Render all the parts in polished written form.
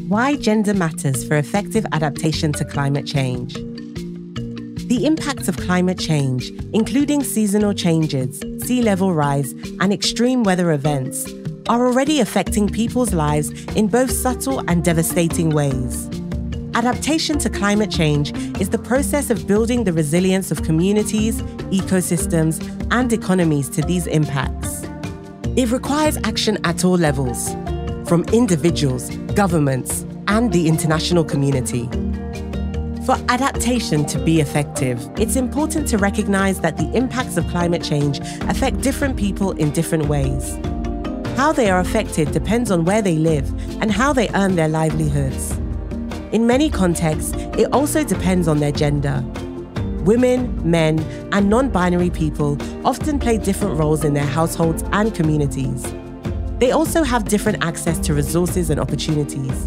Why gender matters for effective adaptation to climate change. The impacts of climate change, including seasonal changes, sea level rise, and extreme weather events, are already affecting people's lives in both subtle and devastating ways. Adaptation to climate change is the process of building the resilience of communities, ecosystems, and economies to these impacts. It requires action at all levels, from individuals, governments, and the international community. For adaptation to be effective, it's important to recognize that the impacts of climate change affect different people in different ways. How they are affected depends on where they live and how they earn their livelihoods. In many contexts, it also depends on their gender. Women, men, and non-binary people often play different roles in their households and communities. They also have different access to resources and opportunities.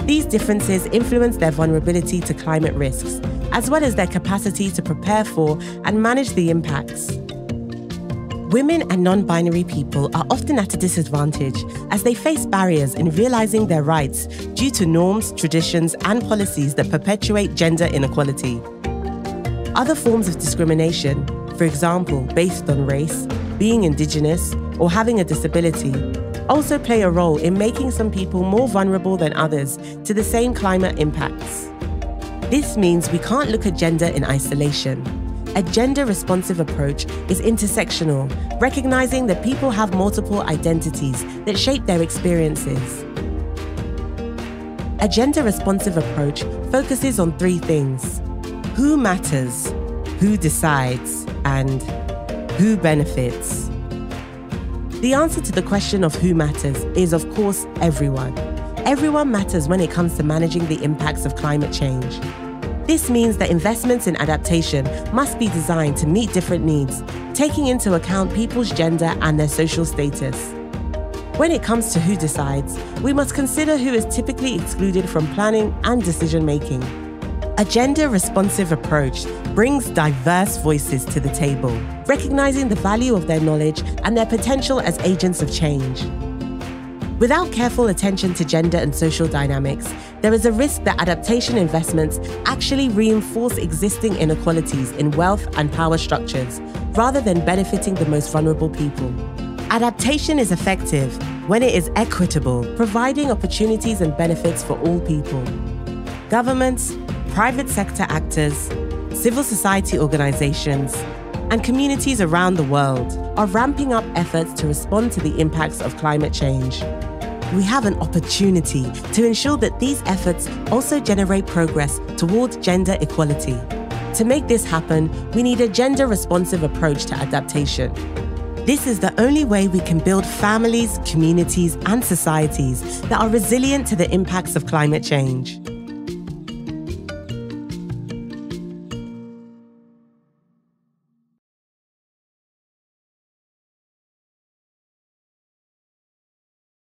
These differences influence their vulnerability to climate risks, as well as their capacity to prepare for and manage the impacts. Women and non-binary people are often at a disadvantage as they face barriers in realizing their rights due to norms, traditions, and policies that perpetuate gender inequality. Other forms of discrimination, for example, based on race, being indigenous, or having a disability, also play a role in making some people more vulnerable than others to the same climate impacts. This means we can't look at gender in isolation. A gender-responsive approach is intersectional, recognizing that people have multiple identities that shape their experiences. A gender-responsive approach focuses on three things: who matters, who decides, and who benefits. The answer to the question of who matters is, of course, everyone. Everyone matters when it comes to managing the impacts of climate change. This means that investments in adaptation must be designed to meet different needs, taking into account people's gender and their social status. When it comes to who decides, we must consider who is typically excluded from planning and decision-making. A gender-responsive approach brings diverse voices to the table, recognizing the value of their knowledge and their potential as agents of change. Without careful attention to gender and social dynamics, there is a risk that adaptation investments actually reinforce existing inequalities in wealth and power structures, rather than benefiting the most vulnerable people. Adaptation is effective when it is equitable, providing opportunities and benefits for all people. Governments, private sector actors, civil society organizations, and communities around the world are ramping up efforts to respond to the impacts of climate change. We have an opportunity to ensure that these efforts also generate progress towards gender equality. To make this happen, we need a gender-responsive approach to adaptation. This is the only way we can build families, communities, and societies that are resilient to the impacts of climate change.